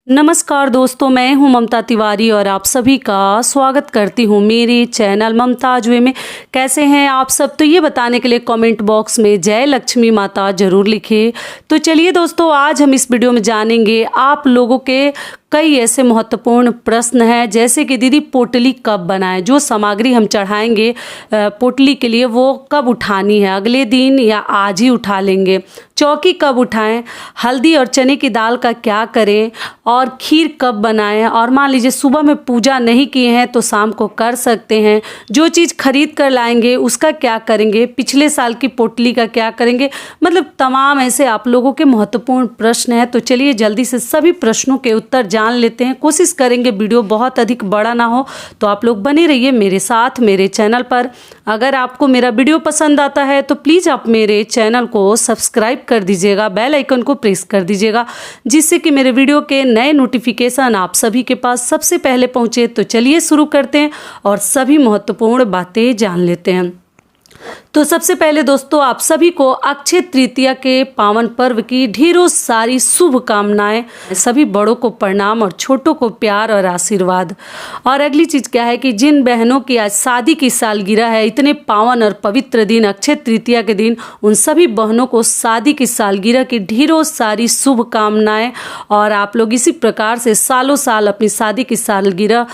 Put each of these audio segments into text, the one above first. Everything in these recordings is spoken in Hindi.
नमस्कार दोस्तों, मैं हूं ममता तिवारी और आप सभी का स्वागत करती हूं मेरे चैनल ममताज वे में। कैसे हैं आप सब? तो ये बताने के लिए कमेंट बॉक्स में जय लक्ष्मी माता जरूर लिखिए। तो चलिए दोस्तों, आज हम इस वीडियो में जानेंगे आप लोगों के कई ऐसे महत्वपूर्ण प्रश्न हैं, जैसे कि दीदी पोटली कब बनाएं, जो सामग्री हम चढ़ाएंगे पोटली के लिए वो कब उठानी है, अगले दिन या आज ही उठा लेंगे, चौकी कब उठाएं, हल्दी और चने की दाल का क्या करें, और खीर कब बनाएं, और मान लीजिए सुबह में पूजा नहीं किए हैं तो शाम को कर सकते हैं, जो चीज़ खरीद कर लाएंगे उसका क्या करेंगे, पिछले साल की पोटली का क्या करेंगे। मतलब तमाम ऐसे आप लोगों के महत्वपूर्ण प्रश्न हैं। तो चलिए जल्दी से सभी प्रश्नों के उत्तर जान लेते हैं। कोशिश करेंगे वीडियो बहुत अधिक बड़ा ना हो, तो आप लोग बने रहिए मेरे साथ मेरे चैनल पर। अगर आपको मेरा वीडियो पसंद आता है तो प्लीज़ आप मेरे चैनल को सब्सक्राइब कर दीजिएगा, बेल आइकन को प्रेस कर दीजिएगा, जिससे कि मेरे वीडियो के नए नोटिफिकेशन आप सभी के पास सबसे पहले पहुंचे। तो चलिए शुरू करते हैं और सभी महत्वपूर्ण बातें जान लेते हैं। तो सबसे पहले दोस्तों, आप सभी को अक्षय तृतीया के पावन पर्व की ढेरों सारी शुभकामनाएं। सभी बड़ों को प्रणाम और छोटों को प्यार और आशीर्वाद। और अगली चीज क्या है कि जिन बहनों की आज शादी की सालगिरह है, इतने पावन और पवित्र दिन अक्षय तृतीया के दिन, उन सभी बहनों को शादी की सालगिरह की ढेरों सारी शुभकामनाएं। और आप लोग इसी प्रकार से सालों साल अपनी शादी की सालगिरह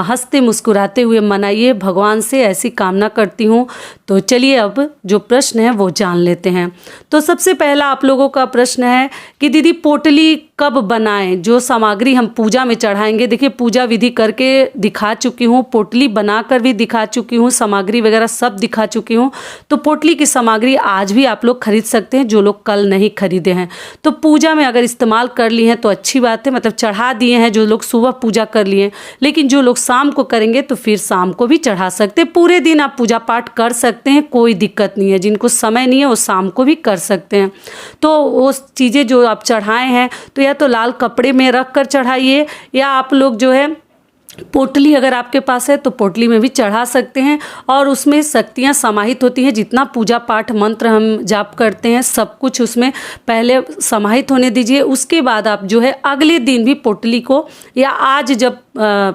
हंसते मुस्कुराते हुए मनाइए। भगवान से ऐसी कामना करती हूँ। तो चलिए अब जो प्रश्न है वो जान लेते हैं। तो सबसे पहला आप लोगों का प्रश्न है कि दीदी पोटली कब बनाएं, जो सामग्री हम पूजा में चढ़ाएंगे। देखिए पूजा विधि करके दिखा चुकी हूँ, पोटली बनाकर भी दिखा चुकी हूँ, सामग्री वगैरह सब दिखा चुकी हूँ। तो पोटली की सामग्री आज भी आप लोग खरीद सकते हैं, जो लोग कल नहीं खरीदे हैं। तो पूजा में अगर इस्तेमाल कर ली हैं तो अच्छी बात है, मतलब चढ़ा दिए हैं जो लोग सुबह पूजा कर लिए। लेकिन जो लोग शाम को करेंगे तो फिर शाम को भी चढ़ा सकते हैं। पूरे दिन आप पूजा पाठ कर सकते हैं, कोई दिक्कत नहीं है। जिनको समय नहीं है वो शाम को भी कर सकते हैं। तो वो चीज़ें जो आप चढ़ाए हैं तो या तो लाल कपड़े में रख कर चढ़ाइए, या आप लोग जो है पोटली अगर आपके पास है तो पोटली में भी चढ़ा सकते हैं। और उसमें शक्तियाँ समाहित होती हैं, जितना पूजा पाठ मंत्र हम जाप करते हैं सब कुछ उसमें पहले समाहित होने दीजिए। उसके बाद आप जो है अगले दिन भी पोटली को, या आज जब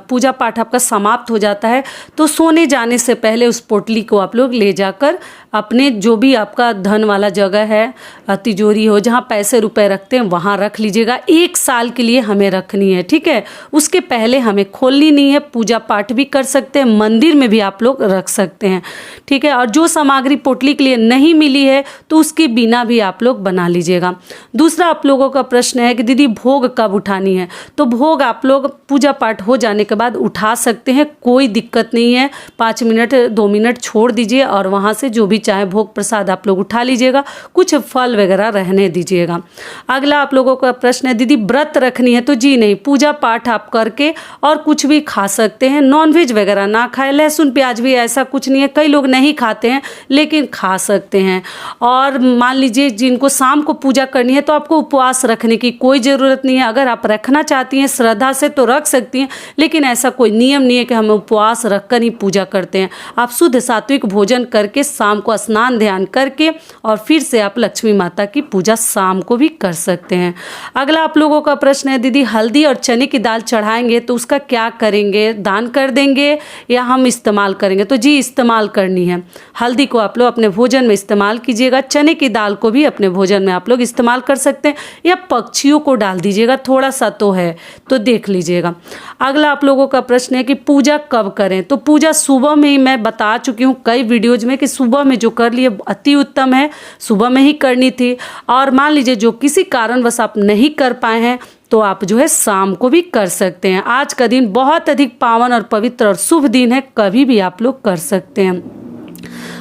पूजा पाठ आपका समाप्त हो जाता है तो सोने जाने से पहले उस पोटली को आप लोग ले जाकर अपने जो भी आपका धन वाला जगह है, तिजोरी हो जहाँ पैसे रुपए रखते हैं, वहाँ रख लीजिएगा। 1 साल के लिए हमें रखनी है, ठीक है। उसके पहले हमें खोलनी नहीं है। पूजा पाठ भी कर सकते हैं, मंदिर में भी आप लोग रख सकते हैं, ठीक है। और जो सामग्री पोटली के लिए नहीं मिली है तो उसके बिना भी आप लोग बना लीजिएगा। दूसरा आप लोगों का प्रश्न है कि दीदी भोग कब उठानी है। तो भोग आप लोग पूजा पाठ हो जाने के बाद उठा सकते हैं, कोई दिक्कत नहीं है। 5 मिनट 2 मिनट छोड़ दीजिए और वहाँ से जो भी चाहे भोग प्रसाद आप लोग उठा लीजिएगा, कुछ फल वगैरह रहने दीजिएगा। अगला आप लोगों का प्रश्न है दीदी व्रत रखनी है। तो जी नहीं, पूजा पाठ आप करके और कुछ भी खा सकते हैं। नॉनवेज वगैरह ना खाएं, लहसुन प्याज भी ऐसा कुछ नहीं है। कई लोग नहीं खाते हैं लेकिन खा सकते हैं। और मान लीजिए जिनको शाम को पूजा करनी है तो आपको उपवास रखने की कोई ज़रूरत नहीं है। अगर आप रखना चाहती हैं श्रद्धा से तो रख सकती हैं, लेकिन ऐसा कोई नियम नहीं है कि हम उपवास रखकर ही पूजा करते हैं। आप शुद्ध सात्विक भोजन करके शाम को स्नान ध्यान करके और फिर से आप लक्ष्मी माता की पूजा शाम को भी कर सकते हैं। अगला आप लोगों का प्रश्न है दीदी हल्दी और चने की दाल चढ़ाएंगे तो उसका क्या करेंगे, दान कर देंगे या हम इस्तेमाल करेंगे। तो जी इस्तेमाल करनी है। हल्दी को आप लोग अपने भोजन में इस्तेमाल कीजिएगा, चने की दाल को भी अपने भोजन में आप लोग इस्तेमाल कर सकते हैं, या पक्षियों को डाल दीजिएगा, थोड़ा सा तो है तो देख लीजिएगा। अगला आप लोगों का प्रश्न है कि पूजा कब करें। तो पूजा सुबह में ही मैं बता चुकी हूँ कई वीडियोज में कि सुबह में जो कर लिए अति उत्तम है, सुबह में ही करनी थी। और मान लीजिए जो किसी कारणवश आप नहीं कर पाए हैं तो आप जो है शाम को भी कर सकते हैं। आज का दिन बहुत अधिक पावन और पवित्र और शुभ दिन है, कभी भी आप लोग कर सकते हैं।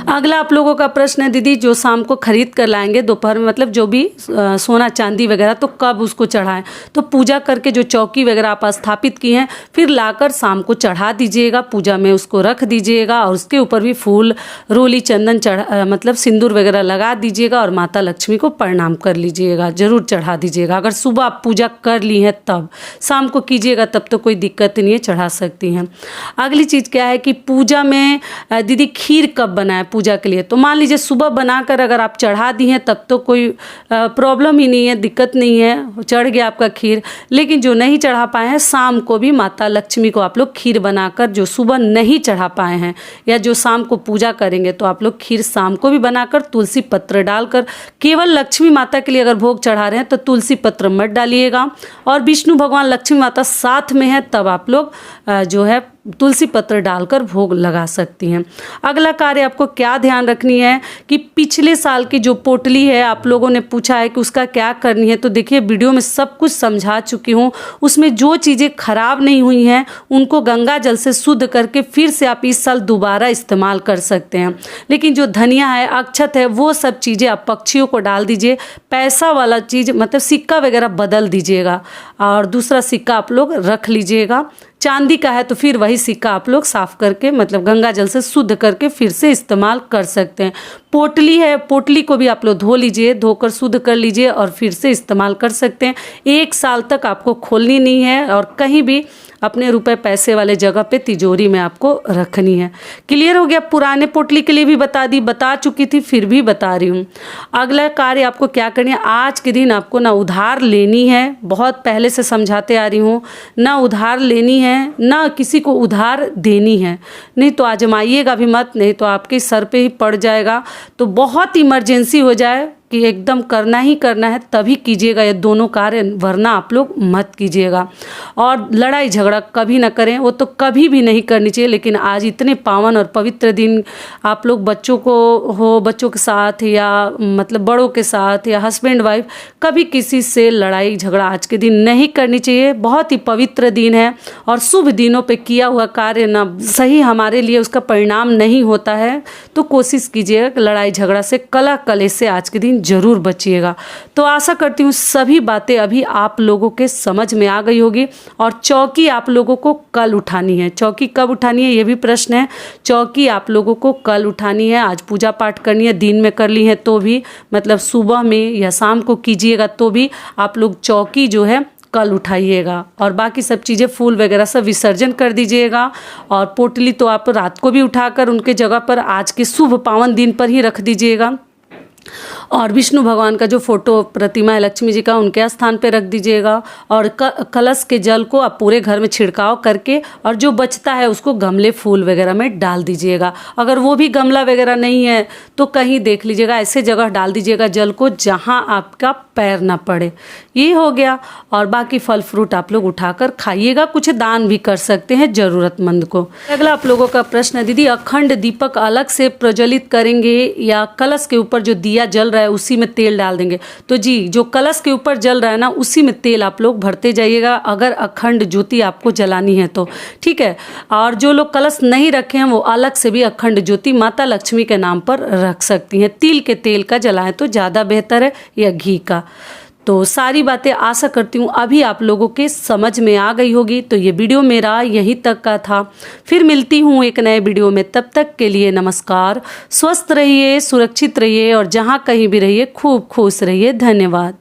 अगला आप लोगों का प्रश्न है दीदी जो शाम को खरीद कर लाएंगे दोपहर में, मतलब जो भी सोना चांदी वगैरह, तो कब उसको चढ़ाएं। तो पूजा करके जो चौकी वगैरह आप स्थापित की हैं फिर लाकर शाम को चढ़ा दीजिएगा, पूजा में उसको रख दीजिएगा और उसके ऊपर भी फूल रोली चंदन मतलब सिंदूर वगैरह लगा दीजिएगा और माता लक्ष्मी को प्रणाम कर लीजिएगा, जरूर चढ़ा दीजिएगा। अगर सुबह आप पूजा कर ली हैं तब, शाम को कीजिएगा तब तो कोई दिक्कत नहीं है, चढ़ा सकती हैं। अगली चीज़ क्या है कि पूजा में दीदी खीर कब बनाए। बनाएं पूजा के लिए, तो मान लीजिए सुबह बनाकर अगर आप चढ़ा दी हैं तब तो कोई प्रॉब्लम ही नहीं है, दिक्कत नहीं है, चढ़ गया आपका खीर। लेकिन जो नहीं चढ़ा पाए हैं, शाम को भी माता लक्ष्मी को आप लोग खीर बनाकर, जो सुबह नहीं चढ़ा पाए हैं या जो शाम को पूजा करेंगे, तो आप लोग खीर शाम को भी बनाकर तुलसी पत्र डालकर, केवल लक्ष्मी माता के लिए अगर भोग चढ़ा रहे हैं तो तुलसी पत्र मत डालिएगा। और विष्णु भगवान लक्ष्मी माता साथ में है तब आप लोग जो है तुलसी पत्र डालकर भोग लगा सकती हैं। अगला कार्य आपको क्या ध्यान रखनी है कि पिछले साल की जो पोटली है, आप लोगों ने पूछा है कि उसका क्या करनी है, तो देखिए वीडियो में सब कुछ समझा चुकी हूँ। उसमें जो चीज़ें खराब नहीं हुई हैं उनको गंगा जल से शुद्ध करके फिर से आप इस साल दोबारा इस्तेमाल कर सकते हैं। लेकिन जो धनिया है, अक्षत है, वो सब चीज़ें आप पक्षियों को डाल दीजिए। पैसा वाला चीज़ मतलब सिक्का वगैरह बदल दीजिएगा और दूसरा सिक्का आप लोग रख लीजिएगा। चांदी का है तो फिर वही सिक्का आप लोग साफ करके मतलब गंगा जल से शुद्ध करके फिर से इस्तेमाल कर सकते हैं। पोटली है, पोटली को भी आप लोग धो लीजिए, धोकर शुद्ध कर लीजिए और फिर से इस्तेमाल कर सकते हैं। 1 साल तक आपको खोलनी नहीं है और कहीं भी अपने रुपए पैसे वाले जगह पे तिजोरी में आपको रखनी है। क्लियर हो गया? पुराने पोटली के लिए भी बता चुकी थी, फिर भी बता रही हूँ। अगला कार्य आपको क्या करनी है, आज के दिन आपको ना उधार लेनी है, बहुत पहले से समझाते आ रही हूँ, ना उधार लेनी है ना किसी को उधार देनी है। नहीं तो आजमाइएगा भी मत, नहीं तो आपके सर पे ही पड़ जाएगा। तो बहुत इमरजेंसी हो जाए कि एकदम करना ही करना है तभी कीजिएगा ये दोनों कार्य, वरना आप लोग मत कीजिएगा। और लड़ाई झगड़ा कभी ना करें, वो तो कभी भी नहीं करनी चाहिए। लेकिन आज इतने पावन और पवित्र दिन आप लोग बच्चों के साथ या मतलब बड़ों के साथ या हस्बैंड वाइफ, कभी किसी से लड़ाई झगड़ा आज के दिन नहीं करनी चाहिए। बहुत ही पवित्र दिन है और शुभ दिनों पे किया हुआ कार्य ना सही हमारे लिए उसका परिणाम नहीं होता है। तो कोशिश कीजिएगा कि लड़ाई झगड़ा से, कलह कलेश से आज के दिन जरूर बचिएगा। तो आशा करती हूँ सभी बातें अभी आप लोगों के समझ में आ गई होगी। और चौकी आप लोगों को कल उठानी है। चौकी कब उठानी है ये भी प्रश्न है। चौकी आप लोगों को कल उठानी है। आज पूजा पाठ करनी है, दिन में कर ली है तो भी, मतलब सुबह में या शाम को कीजिएगा तो भी आप लोग चौकी जो है कल उठाइएगा। और बाकी सब चीज़ें फूल वगैरह सब विसर्जन कर दीजिएगा। और पोटली तो आप रात को भी उठाकर उनके जगह पर आज के शुभ पावन दिन पर ही रख दीजिएगा। और विष्णु भगवान का जो फोटो प्रतिमा है लक्ष्मी जी का, उनके स्थान पे रख दीजिएगा। और कलश के जल को आप पूरे घर में छिड़काव करके और जो बचता है उसको गमले फूल वगैरह में डाल दीजिएगा। अगर वो भी गमला वगैरह नहीं है तो कहीं देख लीजिएगा, ऐसे जगह डाल दीजिएगा जल को जहाँ आपका पैर ना पड़े। ये हो गया। और बाकी फल फ्रूट आप लोग उठाकर खाइएगा, कुछ दान भी कर सकते हैं ज़रूरतमंद को। अगला आप लोगों का प्रश्न है, दीदी अखंड दीपक अलग से प्रज्वलित करेंगे या कलश के ऊपर जो दिया जल रहा है उसी में तेल डाल देंगे? तो जी, जो कलश के ऊपर जल रहा है ना उसी में तेल आप लोग भरते जाइएगा, अगर अखंड ज्योति आपको जलानी है तो, ठीक है। और जो लोग कलश नहीं रखे हैं वो अलग से भी अखंड ज्योति माता लक्ष्मी के नाम पर रख सकती हैं। तिल के तेल का जलाएं तो ज़्यादा बेहतर है या घी का। तो सारी बातें आशा करती हूँ अभी आप लोगों के समझ में आ गई होगी। तो ये वीडियो मेरा यहीं तक का था। फिर मिलती हूँ एक नए वीडियो में, तब तक के लिए नमस्कार। स्वस्थ रहिए, सुरक्षित रहिए और जहाँ कहीं भी रहिए खूब खुश रहिए। धन्यवाद।